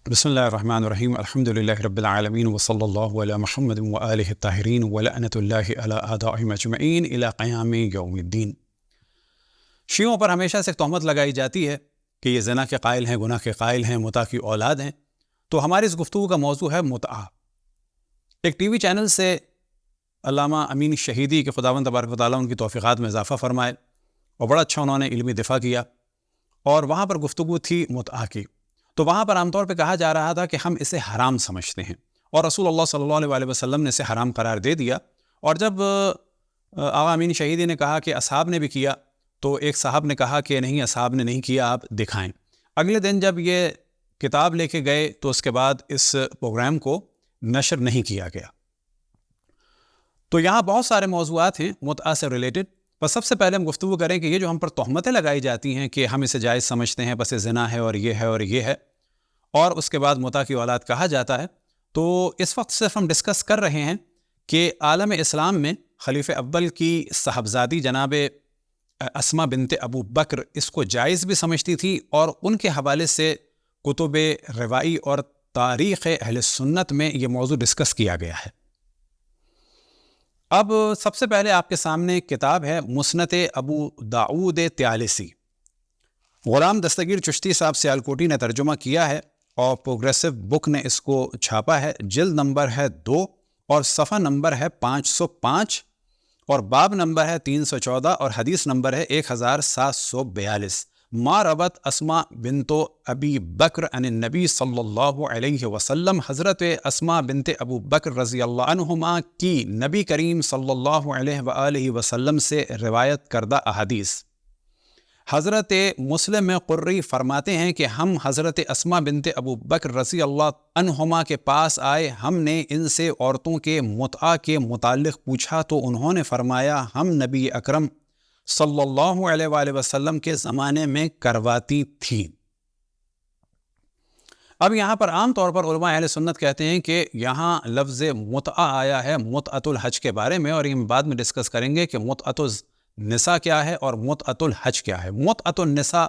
بسم اللہ الرحمن الرحیم الحمد للہ رب العالمین وصلی اللہ علی محمد وآلہ الطاہرین ولعنۃ اللہ علی اعدائہم اجمعین الی قیام یوم الدین۔ شیعوں پر ہمیشہ سے تہمت لگائی جاتی ہے کہ یہ زنا کے قائل ہیں، گناہ کے قائل ہیں، متع کی اولاد ہیں۔ تو ہماری اس گفتگو کا موضوع ہے متعہ۔ ایک ٹی وی چینل سے علامہ امین شہیدی کے خداوند تبارک و تعالیٰ ان کی توفیقات میں اضافہ فرمائے اور بڑا اچھا انہوں نے علمی دفاع کیا، اور وہاں پر گفتگو تھی متعہ کی۔ تو وہاں پر عام طور پہ کہا جا رہا تھا کہ ہم اسے حرام سمجھتے ہیں، اور رسول اللہ صلی اللہ علیہ وسلم نے اسے حرام قرار دے دیا۔ اور جب آقا امین شہیدی نے کہا کہ اصحاب نے بھی کیا، تو ایک صاحب نے کہا کہ نہیں، اصحاب نے نہیں کیا، آپ دکھائیں۔ اگلے دن جب یہ کتاب لے کے گئے تو اس کے بعد اس پروگرام کو نشر نہیں کیا گیا۔ تو یہاں بہت سارے موضوعات ہیں متعہ سے ریلیٹڈ، بس سب سے پہلے ہم گفتگو کریں کہ یہ جو ہم پر تہمتیں لگائی جاتی ہیں کہ ہم اسے جائز سمجھتے ہیں، بس زنا ہے اور یہ ہے اور یہ ہے، اور اس کے بعد متع کی اولاد کہا جاتا ہے، تو اس وقت صرف ہم ڈسکس کر رہے ہیں کہ عالم اسلام میں خلیفہ اول کی صاحبزادی جناب اسماء بنت ابو بکر اس کو جائز بھی سمجھتی تھی، اور ان کے حوالے سے کتب روائی اور تاریخ اہل سنت میں یہ موضوع ڈسکس کیا گیا ہے۔ اب سب سے پہلے آپ کے سامنے کتاب ہے مسند ابو داؤد طیالسی، غلام دستگیر چشتی صاحب سیالکوٹی نے ترجمہ کیا ہے، اور پروگریسو بک نے اس کو چھاپا ہے۔ جلد نمبر ہے 2 اور صفحہ نمبر ہے 505 اور باب نمبر ہے 314 اور حدیث نمبر ہے 1742۔ ما روت اسماء بنت ابی بکر عن النبی صلی اللہ علیہ وسلم، حضرت اسماء بنت ابو بکر رضی اللہ عنہما کی نبی کریم صلی اللہ علیہ وآلہ وسلم سے روایت کردہ احادیث۔ حضرت مسلم قری فرماتے ہیں کہ ہم حضرت اسماء بنت ابو بکر رضی اللہ عنہما کے پاس آئے، ہم نے ان سے عورتوں کے متعہ کے متعلق پوچھا تو انہوں نے فرمایا ہم نبی اکرم صلی اللہ علیہ وآلہ وسلم کے زمانے میں کرواتی تھیں۔ اب یہاں پر عام طور پر علماء اہل سنت کہتے ہیں کہ یہاں لفظ متعہ آیا ہے متعۃ الحج کے بارے میں، اور یہ ہم بعد میں ڈسکس کریں گے کہ متعۃ النساء کیا ہے اور متعۃ الحج کیا ہے۔ متعۃ النساء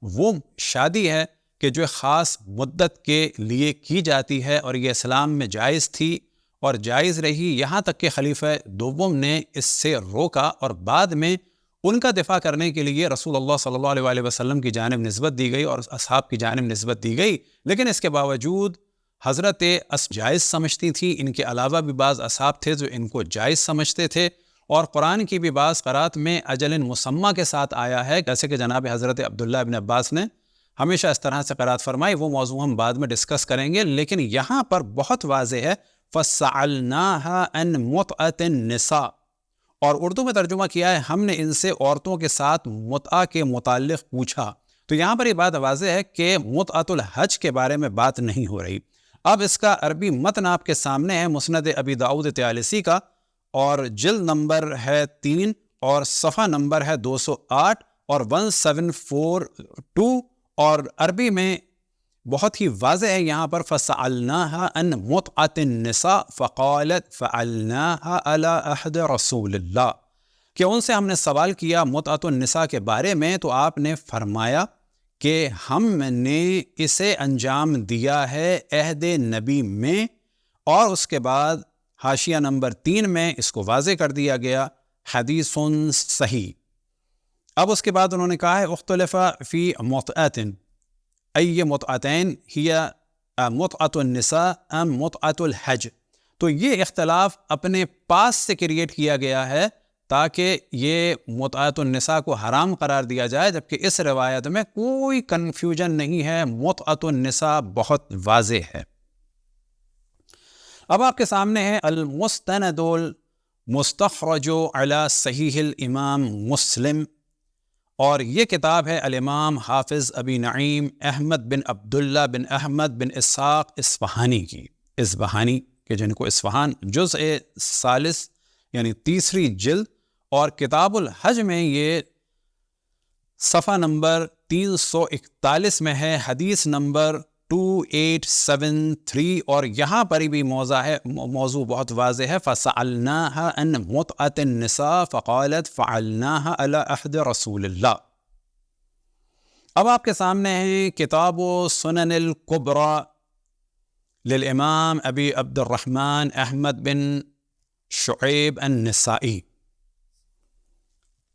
وہ شادی ہے کہ جو خاص مدت کے لیے کی جاتی ہے، اور یہ اسلام میں جائز تھی اور جائز رہی، یہاں تک کہ خلیفہ دوم نے اس سے روکا، اور بعد میں ان کا دفاع کرنے کے لیے رسول اللہ صلی اللہ علیہ وآلہ وسلم کی جانب نسبت دی گئی اور اصحاب کی جانب نسبت دی گئی، لیکن اس کے باوجود حضرت جائز سمجھتی تھی۔ ان کے علاوہ بھی بعض اصحاب تھے جو ان کو جائز سمجھتے تھے، اور قرآن کی بھی بعض قرات میں اجل مسمى کے ساتھ آیا ہے، جیسے کہ جناب حضرت عبداللہ ابن عباس نے ہمیشہ اس طرح سے قرات فرمائی۔ وہ موضوع ہم بعد میں ڈسکس کریں گے، لیکن یہاں پر بہت واضح ہے فَسَأَلْنَاهَا عَنْ مُتْعَةِ النِّسَاءِ، اور اردو میں ترجمہ کیا ہے ہم نے ان سے عورتوں کے ساتھ متعہ کے متعلق پوچھا۔ تو یہاں پر یہ بات واضح ہے کہ متعۃ الحج کے بارے میں بات نہیں ہو رہی۔ اب اس کا عربی متن آپ کے سامنے ہے مسند ابی داؤد طیالسی کا، اور جلد نمبر ہے 3 اور صفحہ نمبر ہے 208 اور 1742، اور عربی میں بہت ہی واضح ہے یہاں پر فَسَأَلْنَاهَا عَنْ مُتْعَةِ النِّسَاءِ فَقَالَتْ فَعَلْنَاهَا عَلَىٰ عَهْدِ رَسُولِ اللَّهِ، کہ ان سے ہم نے سوال کیا متعۃ النساء کے بارے میں، تو آپ نے فرمایا کہ ہم نے اسے انجام دیا ہے عہد نبی میں، اور اس کے بعد حاشیہ نمبر 3 میں اس کو واضح کر دیا گیا حدیث صحیح۔ اب اس کے بعد انہوں نے کہا ہے اختلف فی متعۃ ای متعتین ہی متعۃ النساء ام متعۃ الحج، تو یہ اختلاف اپنے پاس سے کریٹ کیا گیا ہے تاکہ یہ متعۃ النساء کو حرام قرار دیا جائے، جبکہ اس روایت میں کوئی کنفیوژن نہیں ہے، متعۃ النساء بہت واضح ہے۔ اب آپ کے سامنے ہے المستند المستخرج علی صحیح الامام مسلم، اور یہ کتاب ہے الامام حافظ ابی نعیم احمد بن عبداللہ بن احمد بن اسحاق اصفہانی کی، اصبہانی کہ جن کو اصفہان، جزء ثالث یعنی تیسری جلد، اور کتاب الحج میں یہ صفحہ نمبر 341 میں ہے، حدیث نمبر 2873، اور یہاں پر بھی موضوع بہت واضح ہے فَسَأَلْنَاهَا عَنْ مُتْعَةِ النِّسَاءِ فَقَالَتْ فَعَلْنَاهَا عَلَىٰ عَهْدِ رَسُولِ اللَّهِ۔ اب آپ کے سامنے ہے کتاب سنن الکبریٰ للامام ابی عبد الرحمن احمد بن شعیب النسائی،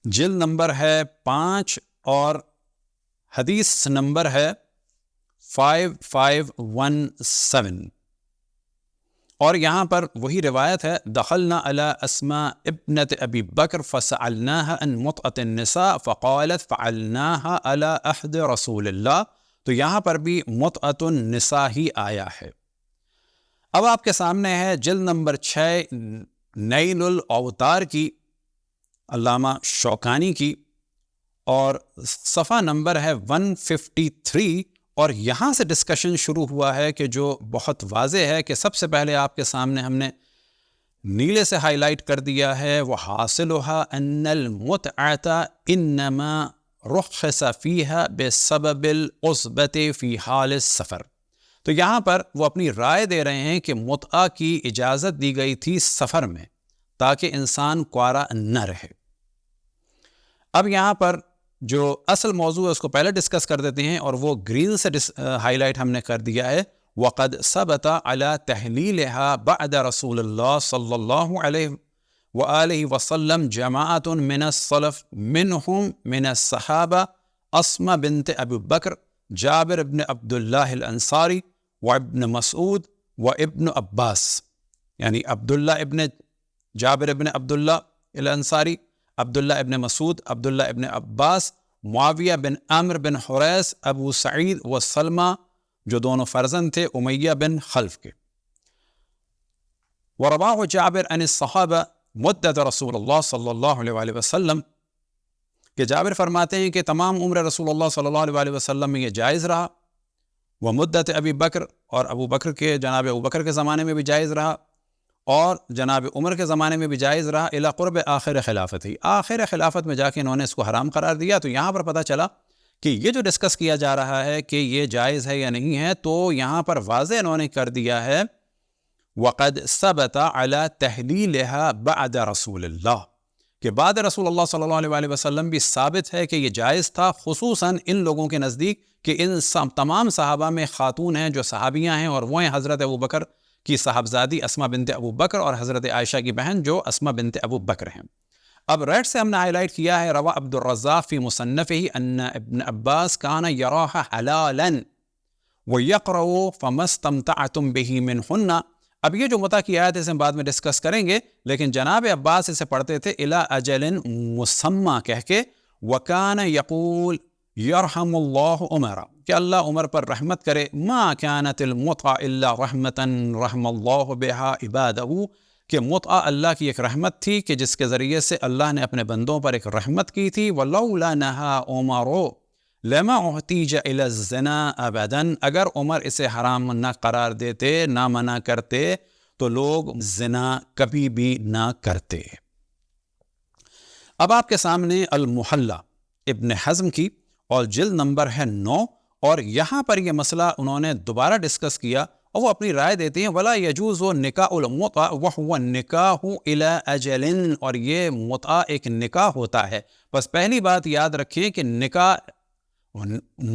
جلد نمبر ہے 5 اور حدیث نمبر ہے 5517، اور یہاں پر وہی روایت ہے، دخلنا علی اسماء ابنت ابی بکر فسألناها عن متعة النساء فقالت فعلناها على عہد رسول اللہ، تو یہاں پر بھی متعة النساء ہی آیا ہے۔ اب آپ کے سامنے ہے جلد نمبر 6 نیل الاوتار کی، علامہ شوکانی کی، اور صفحہ نمبر ہے 153، اور یہاں سے ڈسکشن شروع ہوا ہے کہ جو بہت واضح ہے کہ سب سے پہلے آپ کے سامنے ہم نے نیلے سے ہائی لائٹ کر دیا ہے، وحاصلها ان المتعة انما رخص فيها بسبب العصبة في حال السفر، تو یہاں پر وہ اپنی رائے دے رہے ہیں کہ متعہ کی اجازت دی گئی تھی سفر میں تاکہ انسان کوارا نہ رہے۔ اب یہاں پر جو اصل موضوع ہے اس کو پہلے ڈسکس کر دیتے ہیں، اور وہ گرین سے ہائی لائٹ ہم نے کر دیا ہے، وقد ثبت على تحلیلها بعد رسول اللہ صلی اللہ علیہ وآلہ وسلم جماعت من السلف منهم من الصحابہ اسماء بنت ابی بکر، جابر ابن عبداللہ الانصاری، وابن مسعود وابن عباس، یعنی عبداللہ ابن جابر ابن عبداللہ الانصاری، عبداللہ ابن مسعود، عبداللہ ابن عباس، معاویہ بن عمرو بن حریث، ابو سعید و سلمہ، جو دونوں فرزند تھے امیہ بن خلف کے۔ ورواہ جابر عن الصحابہ مدت رسول اللہ صلی اللہ علیہ وآلہ وسلم، کہ جابر فرماتے ہیں کہ تمام عمر رسول اللہ صلی اللہ علیہ وآلہ وسلم میں یہ جائز رہا، وہ مدت ابی بکر، اور ابو بکر کے جناب ابو بکر کے زمانے میں بھی جائز رہا، اور جناب عمر کے زمانے میں بھی جائز رہا، الی قرب آخر خلافت ہی، آخر خلافت میں جا کے انہوں نے اس کو حرام قرار دیا۔ تو یہاں پر پتہ چلا کہ یہ جو ڈسکس کیا جا رہا ہے کہ یہ جائز ہے یا نہیں ہے، تو یہاں پر واضح انہوں نے کر دیا ہے وقد ثبت علی تحلیلها بعد رسول اللہ، کہ بعد رسول اللہ صلی اللہ علیہ وآلہ وسلم بھی ثابت ہے کہ یہ جائز تھا، خصوصاً ان لوگوں کے نزدیک کہ ان تمام صحابہ میں خاتون ہیں جو صحابیاں ہیں، اور وہ ہیں حضرت ابو بکر کی صاحبزادی اسماء بنت ابو بکر، اور حضرت عائشہ کی بہن جو اسماء بنت ابو بکر ہیں۔ اب ریڈ سے ہم نے ہائی لائٹ کیا ہے، روا عبد الرزاق فی مصنفہ ان ابن عباس کان یراها حلالا ویقرأ فما استمتعتم به منہن۔ اب یہ جو متع کی آیت ہے اسے ہم بعد میں ڈسکس کریں گے، لیکن جناب عباس اسے پڑھتے تھے الی اجل مسمى کہہ کے، وکان یقول یرحم اللہ عمر، کہ اللہ عمر پر رحمت کرے، ما كانت المتعة الا رحمتا رحم اللہ بها عبادہ، کہ متعہ اللہ کی ایک رحمت تھی کہ جس کے ذریعے سے اللہ نے اپنے بندوں پر ایک رحمت کی تھی۔ ولولا نہا عمر لما احتیج الی الزنا ابدا، اگر عمر اسے حرام نہ قرار دیتے، نہ منع کرتے، تو لوگ زنا کبھی بھی نہ کرتے۔ اب آپ کے سامنے المحلہ ابن حزم کی، اور جلد نمبر ہے 9، اور یہاں پر یہ مسئلہ انہوں نے دوبارہ ڈسکس کیا، اور وہ اپنی رائے دیتے ہیں ولا یجوز نکاح المتعہ وہو النکاح الی اجل، اور یہ متعہ ایک نکاح ہوتا ہے۔ بس پہلی بات یاد رکھیں کہ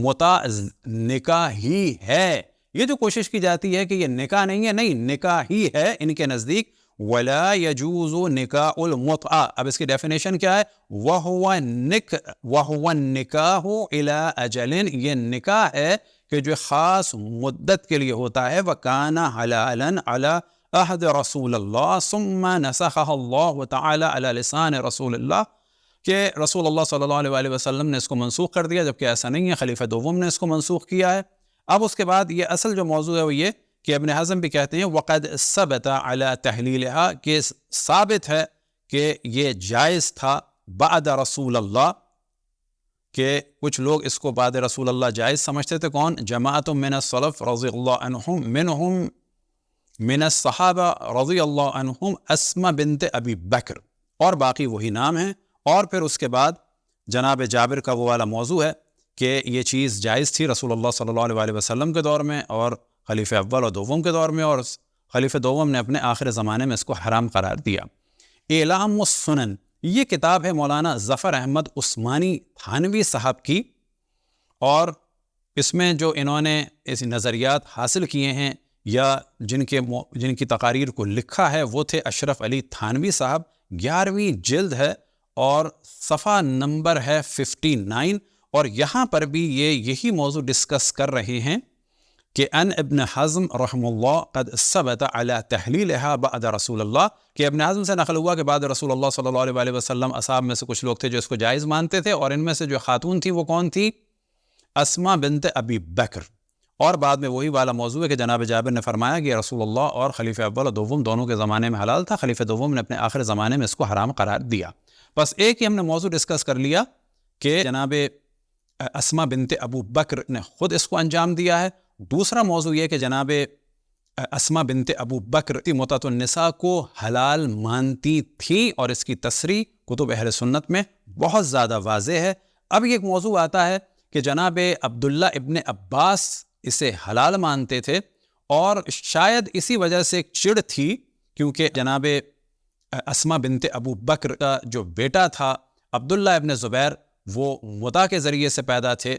متعہ نکاح ہی ہے، یہ جو کوشش کی جاتی ہے کہ یہ نکاح نہیں ہے، نہیں، نکاح ہی ہے ان کے نزدیک۔ ولا یجوز نکاح المتعہ، اب اس کی ڈیفینیشن کیا ہے؟ وہو النکاح الی اجل، یہ نکاح ہے کہ جو خاص مدت کے لیے ہوتا ہے، وکان حلالا علی عہد رسول اللہ ثم نسخہ اللہ تعالی علی لسان رسول اللہ، کہ رسول اللہ صلی اللہ علیہ وآلہ وسلم نے اس کو منسوخ کر دیا، جبکہ ایسا نہیں ہے، خلیفہ دوم نے اس کو منسوخ کیا ہے۔ اب اس کے بعد یہ اصل جو موضوع ہے وہ یہ کہ ابن حزم بھی کہتے ہیں وقد ثبت علی تحلیلها، کہ ثابت ہے کہ یہ جائز تھا بعد رسول اللہ، کہ کچھ لوگ اس کو بعد رسول اللہ جائز سمجھتے تھے۔ کون؟ جماعت من السلف رضی اللہ عنہم، منہم من الصحابہ رضی اللہ عنہم اسماء بنت ابی بکر، اور باقی وہی نام ہیں۔ اور پھر اس کے بعد جناب جابر کا وہ والا موضوع ہے کہ یہ چیز جائز تھی رسول اللہ صلی اللہ علیہ وآلہ وسلم کے دور میں، اور خلیفہ اول اور دوم کے دور میں، اور خلیفہ دوم نے اپنے آخر زمانے میں اس کو حرام قرار دیا۔ اعلام السنن، یہ کتاب ہے مولانا ظفر احمد عثمانی تھانوی صاحب کی، اور اس میں جو انہوں نے ایسی نظریات حاصل کیے ہیں یا جن کی تقاریر کو لکھا ہے وہ تھے اشرف علی تھانوی صاحب. 11ویں جلد ہے اور صفحہ نمبر ہے 59, اور یہاں پر بھی یہی موضوع ڈسکس کر رہے ہیں کہ ان ابن حزم رحم اللہ قد ثبت علی تحلیلها بعد رسول اللہ, کہ ابن حزم سے نقل ہوا کہ بعد رسول اللہ صلی اللہ علیہ وسلم اصحاب میں سے کچھ لوگ تھے جو اس کو جائز مانتے تھے, اور ان میں سے جو خاتون تھی وہ کون تھی؟ اسما بنت ابی بکر. اور بعد میں وہی والا موضوع ہے کہ جناب جابر نے فرمایا کہ رسول اللہ اور خلیفہ اول اور دوم دونوں کے زمانے میں حلال تھا, خلیفہ دوم نے اپنے آخر زمانے میں اس کو حرام قرار دیا. بس ایک ہی ہم نے موضوع ڈسکس کر لیا کہ جناب اسما بنت ابو بکر نے خود اس کو انجام دیا ہے. دوسرا موضوع یہ کہ جناب اسما بنت ابو بکر متعۃ النساء کو حلال مانتی تھی, اور اس کی تصریح کتب اہل سنت میں بہت زیادہ واضح ہے. اب یہ ایک موضوع آتا ہے کہ جناب عبداللہ ابن عباس اسے حلال مانتے تھے, اور شاید اسی وجہ سے ایک چڑ تھی کیونکہ جناب اسما بنت ابو بکر کا جو بیٹا تھا عبداللہ ابن زبیر وہ متع کے ذریعے سے پیدا تھے,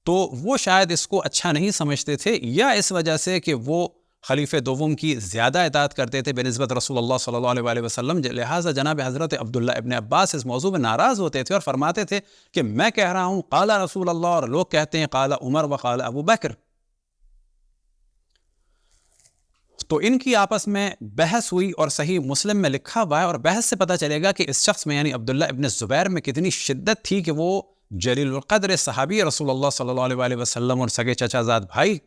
تو وہ شاید اس کو اچھا نہیں سمجھتے تھے, یا اس وجہ سے کہ وہ خلیفہ دوم کی زیادہ اطاعت کرتے تھے بنسبت رسول اللہ صلی اللہ علیہ وسلم, لہٰذا جناب حضرت عبداللہ ابن عباس اس موضوع میں ناراض ہوتے تھے اور فرماتے تھے کہ میں کہہ رہا ہوں قال رسول اللہ, اور لوگ کہتے ہیں قال عمر و قال ابو بکر. تو ان کی آپس میں بحث ہوئی, اور صحیح مسلم میں لکھا ہوا ہے, اور بحث سے پتہ چلے گا کہ اس شخص میں یعنی عبداللہ ابن زبیر میں کتنی شدت تھی کہ وہ جلیل القدر صحابی رسول اللہ صلی اللہ علیہ وسلم اور سگے چچا زاد بھائی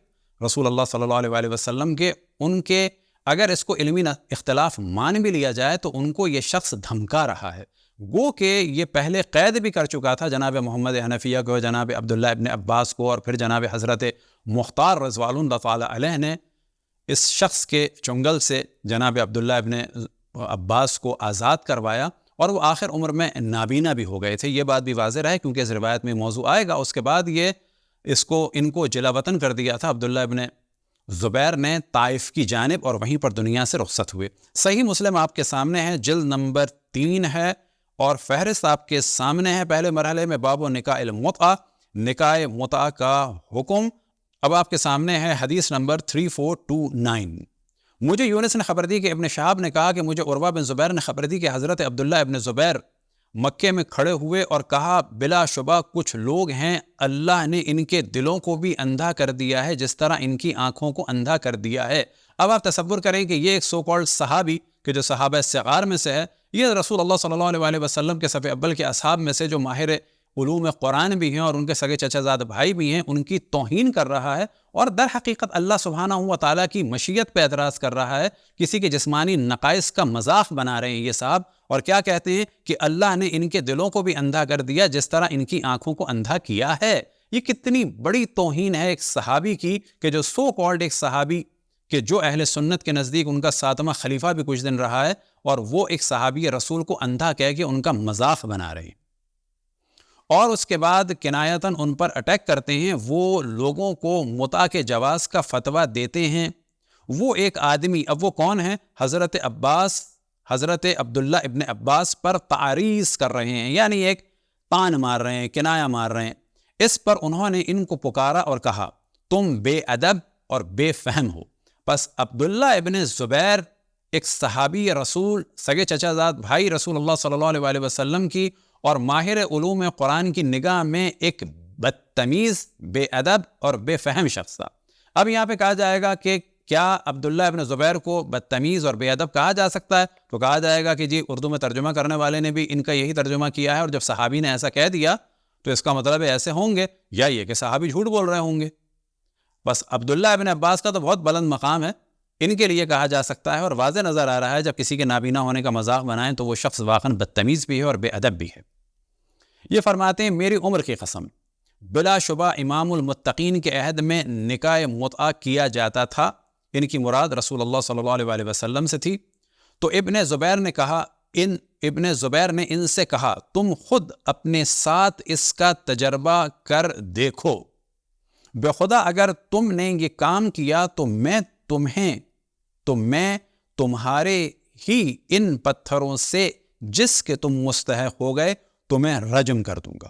رسول اللہ صلی اللہ علیہ وسلم کے, ان کے اگر اس کو علمی اختلاف مان بھی لیا جائے تو ان کو یہ شخص دھمکا رہا ہے. گو کہ یہ پہلے قید بھی کر چکا تھا جناب محمد حنفیہ کو, جناب عبداللہ ابن عباس کو, اور پھر جناب حضرت مختار رضوان اللہ تعالی علیہ نے اس شخص کے چنگل سے جناب عبداللہ ابن عباس کو آزاد کروایا, اور وہ آخر عمر میں نابینا بھی ہو گئے تھے. یہ بات بھی واضح رہے کیونکہ اس روایت میں موضوع آئے گا. اس کے بعد ان کو جلا وطن کر دیا تھا عبداللہ ابن زبیر نے طائف کی جانب, اور وہیں پر دنیا سے رخصت ہوئے. صحیح مسلم آپ کے سامنے ہے, جلد نمبر 3 ہے, اور فہرست آپ کے سامنے ہے. پہلے مرحلے میں باب و نکاح المتعہ, نکاح متعہ کا حکم. اب آپ کے سامنے ہے حدیث نمبر 3429. مجھے یونس نے خبر دی کہ ابن شہاب نے کہا کہ مجھے عروہ بن زبیر نے خبر دی کہ حضرت عبداللہ ابن زبیر مکے میں کھڑے ہوئے اور کہا بلا شبہ کچھ لوگ ہیں اللہ نے ان کے دلوں کو بھی اندھا کر دیا ہے جس طرح ان کی آنکھوں کو اندھا کر دیا ہے. اب آپ تصور کریں کہ یہ ایک سو کالڈ صحابی کہ جو صحابہ صغار میں سے ہے, یہ رسول اللہ صلی اللہ علیہ وسلم کے صف اول کے اصحاب میں سے جو ماہر علوم قرآن بھی ہیں اور ان کے سگے چچا زاد بھائی بھی ہیں, ان کی توہین کر رہا ہے, اور در حقیقت اللہ سبحانہ و تعالیٰ کی مشیت پہ اعتراض کر رہا ہے. کسی کے جسمانی نقائص کا مذاق بنا رہے ہیں یہ صاحب, اور کیا کہتے ہیں کہ اللہ نے ان کے دلوں کو بھی اندھا کر دیا جس طرح ان کی آنکھوں کو اندھا کیا ہے. یہ کتنی بڑی توہین ہے ایک صحابی کی کہ جو سو کالڈ ایک صحابی کہ جو اہل سنت کے نزدیک ان کا 7واں خلیفہ بھی کچھ دن رہا ہے, اور وہ ایک صحابی رسول کو اندھا کہہ کے ان کا مذاق بنا رہے ہیں, اور اس کے بعد کنایتاً ان پر اٹیک کرتے ہیں. وہ لوگوں کو متع کے جواز کا فتویٰ دیتے ہیں. وہ ایک آدمی, اب وہ کون ہے؟ حضرت عباس, حضرت عبداللہ ابن عباس پر تعریض کر رہے ہیں, یعنی ایک تان مار رہے ہیں, کنایا مار رہے ہیں. اس پر انہوں نے ان کو پکارا اور کہا تم بے ادب اور بے فہم ہو. پس عبداللہ ابن زبیر ایک صحابی رسول, سگے چچا زاد بھائی رسول اللہ صلی اللہ علیہ وسلم کی, اور ماہر علوم قرآن کی نگاہ میں ایک بدتمیز, بے ادب اور بے فہم شخص تھا. اب یہاں پہ کہا جائے گا کہ کیا عبداللہ ابن زبیر کو بدتمیز اور بے ادب کہا جا سکتا ہے؟ تو کہا جائے گا کہ جی اردو میں ترجمہ کرنے والے نے بھی ان کا یہی ترجمہ کیا ہے, اور جب صحابی نے ایسا کہہ دیا تو اس کا مطلب ہے ایسے ہوں گے, یا یہ کہ صحابی جھوٹ بول رہے ہوں گے. بس عبداللہ ابن عباس کا تو بہت بلند مقام ہے, ان کے لیے کہا جا سکتا ہے, اور واضح نظر آ رہا ہے جب کسی کے نابینا ہونے کا مذاق بنائیں تو وہ شخص واقعاً بدتمیز بھی ہے اور بے ادب بھی ہے. یہ فرماتے ہیں میری عمر کی قسم, بلا شبہ امام المتقین کے عہد میں نکاح متعہ کیا جاتا تھا. ان کی مراد رسول اللہ صلی اللہ علیہ وسلم سے تھی. تو ابن زبیر نے ان سے کہا تم خود اپنے ساتھ اس کا تجربہ کر دیکھو, بے خدا اگر تم نے یہ کام کیا تو میں تمہارے ہی ان پتھروں سے جس کے تم مستحق ہو گئے تمہیں رجم کر دوں گا.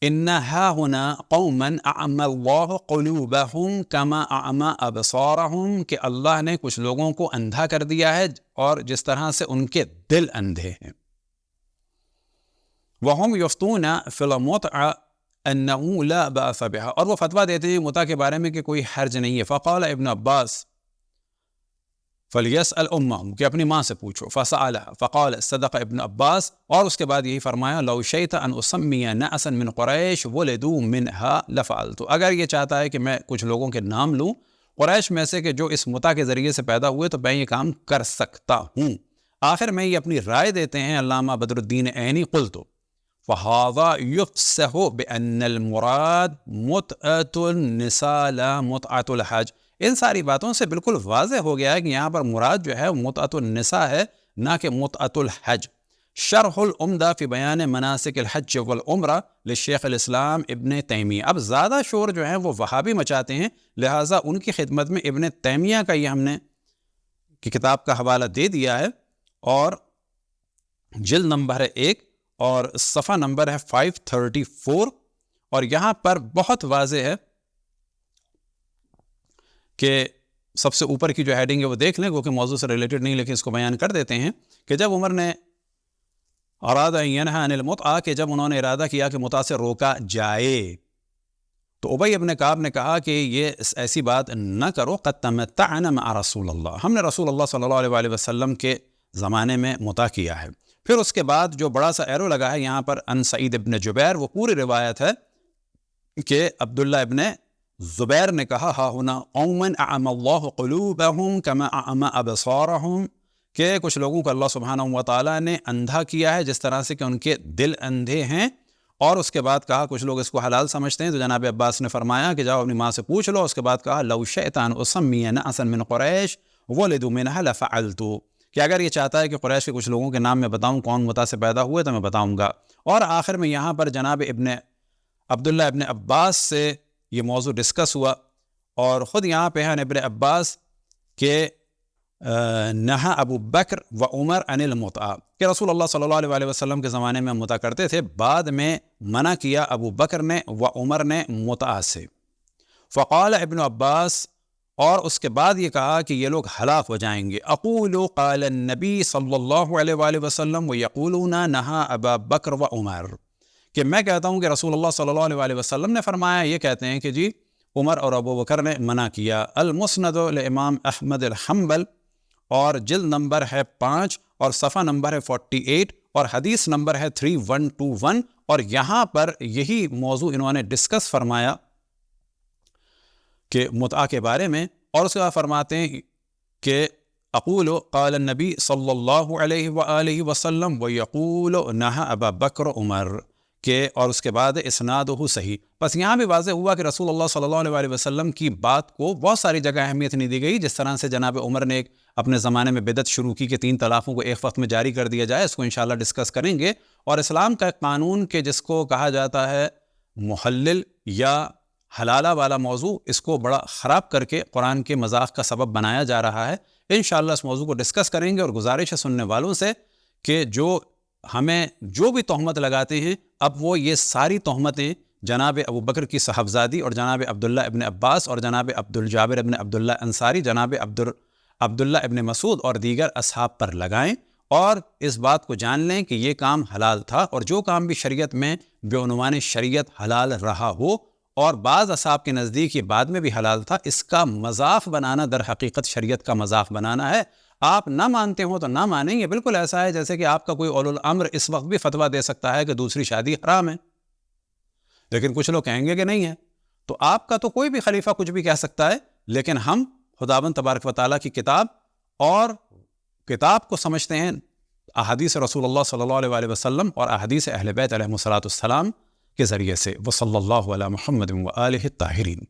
ان ہاہنا قوما اعمی اللہ قلوبہم کما اعمی ابصارہم، کہ اللہ نے کچھ لوگوں کو اندھا کر دیا ہے اور جس طرح سے ان کے دل اندھے ہیں۔ وہم یفتون فی المتع انہ لا باس بہا، اور وہ فتویٰ دیتے ہیں متع کے بارے میں کہ کوئی حرج نہیں ہے۔ فقال ابن عباس فلیسأل امہم، کہ اپنی ماں سے پوچھو۔ فسألها فقال صدق ابن عباس، اور اس کے بعد یہی فرمایا لو شئت ان اسمی نأسا من قریش ولدوا منها لفعلت، اگر یہ چاہتا ہے کہ میں کچھ لوگوں کے نام لوں قریش میں سے کہ جو اس متع کے ذریعے سے پیدا ہوئے، تو میں یہ کام کر سکتا ہوں۔ آخر میں یہ اپنی رائے دیتے ہیں علامہ بدر الدین عینی، قلت فهذا يفسح بأن المراد متعة النساء لا متعة الحج، ان ساری باتوں سے بالکل واضح ہو گیا ہے کہ یہاں پر مراد جو ہے متعة النساء ہے، نہ کہ متعة الحج۔ شرح العمدہ فی بیان مناسک الحج والعمرہ لشیخ الاسلام ابن تیمیہ، اب زیادہ شور جو ہیں وہ وہابی مچاتے ہیں، لہٰذا ان کی خدمت میں ابن تیمیہ کا یہ ہم نے کی کتاب کا حوالہ دے دیا ہے، اور جلد نمبر ہے 1 اور صفحہ نمبر ہے 534، اور یہاں پر بہت واضح ہے کہ سب سے اوپر کی جو ہیڈنگ ہے وہ دیکھ لیں، وہ کہ موضوع سے ریلیٹڈ نہیں لیکن اس کو بیان کر دیتے ہیں کہ جب عمر نے ارادہ ینہا عن المتع، کہ جب انہوں نے ارادہ کیا کہ متع سے روکا جائے، تو ابی ابن کعب نے کہا کہ یہ ایسی بات نہ کرو، قد تمتعنا مع رسول اللہ، ہم نے رسول اللہ صلی اللہ علیہ وآلہ وسلم کے زمانے میں متع کیا ہے۔ پھر اس کے بعد جو بڑا سا ایرو لگا ہے یہاں پر ان سعید ابن جبیر، وہ پوری روایت ہے کہ عبداللہ ابن زبیر نے کہا ہا ہنا قوما اعمی اللہ قلوبہم کما اعمی ابصارہم، کہ کچھ لوگوں کو اللہ سبحانہ و تعالیٰ نے اندھا کیا ہے جس طرح سے کہ ان کے دل اندھے ہیں۔ اور اس کے بعد کہا کچھ لوگ اس کو حلال سمجھتے ہیں، تو جناب عباس نے فرمایا کہ جاؤ اپنی ماں سے پوچھ لو۔ اس کے بعد کہا لو شئت ان اسمی نأسا من قریش ولدوا منها لفعلت، کہ اگر یہ چاہتا ہے کہ قریش کے کچھ لوگوں کے نام میں بتاؤں کون متع سے پیدا ہوئے تو میں بتاؤں گا۔ اور آخر میں یہاں پر جناب عبداللہ ابن عباس سے یہ موضوع ڈسکس ہوا، اور خود یہاں پہ ہے ابن عباس کہ نہا ابو بکر و عمر عن المتع، کہ رسول اللہ صلی اللہ علیہ وسلم کے زمانے میں متع کرتے تھے، بعد میں منع کیا ابو بکر نے و عمر نے متع سے۔ فقال ابن عباس، اور اس کے بعد یہ کہا کہ یہ لوگ ہلاک ہو جائیں گے۔ اقول قال النبی صلی اللہ علیہ وآلہ وسلم ویقولون نہا ابا بکر و عمر، کہ میں کہتا ہوں کہ رسول اللہ صلی اللہ علیہ وآلہ وسلم نے فرمایا، یہ کہتے ہیں کہ جی عمر اور ابو بکر نے منع کیا۔ المسند لامام احمد الحنبل، اور جلد نمبر ہے 5 اور صفحہ نمبر ہے 48 اور حدیث نمبر ہے 3121، اور یہاں پر یہی موضوع انہوں نے ڈسکس فرمایا کہ متع کے بارے میں، اور اس کے بعد فرماتے ہیں کہ اقول قال النبی صلی اللہ علیہ وآلہ وسلم ویقول نہا ابا بکر عمر، کہ اور اس کے بعد اسنادہ صحیح۔ بس یہاں بھی واضح ہوا کہ رسول اللہ صلی اللہ علیہ وآلہ وسلم کی بات کو بہت ساری جگہ اہمیت نہیں دی گئی، جس طرح سے جناب عمر نے اپنے زمانے میں بدعت شروع کی کہ 3 طلاقوں کو ایک وقت میں جاری کر دیا جائے، اس کو انشاءاللہ ڈسکس کریں گے۔ اور اسلام کا ایک قانون کہ جس کو کہا جاتا ہے محلل یا حلالہ والا موضوع، اس کو بڑا خراب کر کے قرآن کے مذاق کا سبب بنایا جا رہا ہے۔ انشاءاللہ اس موضوع کو ڈسکس کریں گے، اور گزارش ہے سننے والوں سے کہ جو ہمیں جو بھی تہمت لگاتے ہیں، اب وہ یہ ساری تہمتیں جناب ابو بکر کی صاحبزادی اور جناب عبداللہ ابن عباس اور جناب عبدالجابر ابن عبداللہ انصاری، جناب عبداللہ ابن مسعود اور دیگر اصحاب پر لگائیں، اور اس بات کو جان لیں کہ یہ کام حلال تھا، اور جو کام بھی شریعت میں بعنوان شریعت حلال رہا ہو اور بعض اصحاب کے نزدیک یہ بعد میں بھی حلال تھا، اس کا مذاق بنانا در حقیقت شریعت کا مذاق بنانا ہے۔ آپ نہ مانتے ہو تو نہ مانیں، یہ بالکل ایسا ہے جیسے کہ آپ کا کوئی اولو الامر اس وقت بھی فتویٰ دے سکتا ہے کہ دوسری شادی حرام ہے، لیکن کچھ لوگ کہیں گے کہ نہیں ہے، تو آپ کا تو کوئی بھی خلیفہ کچھ بھی کہہ سکتا ہے، لیکن ہم خداوند تبارک و تعالیٰ کی کتاب اور کتاب کو سمجھتے ہیں احادیث رسول اللہ صلی اللہ علیہ وآلہ وسلم اور احادیث اہل بیت علیہم الصلاۃ والسلام کے ذریعے سے۔ وصلی اللہ علی محمد و آلہ الطاہرین۔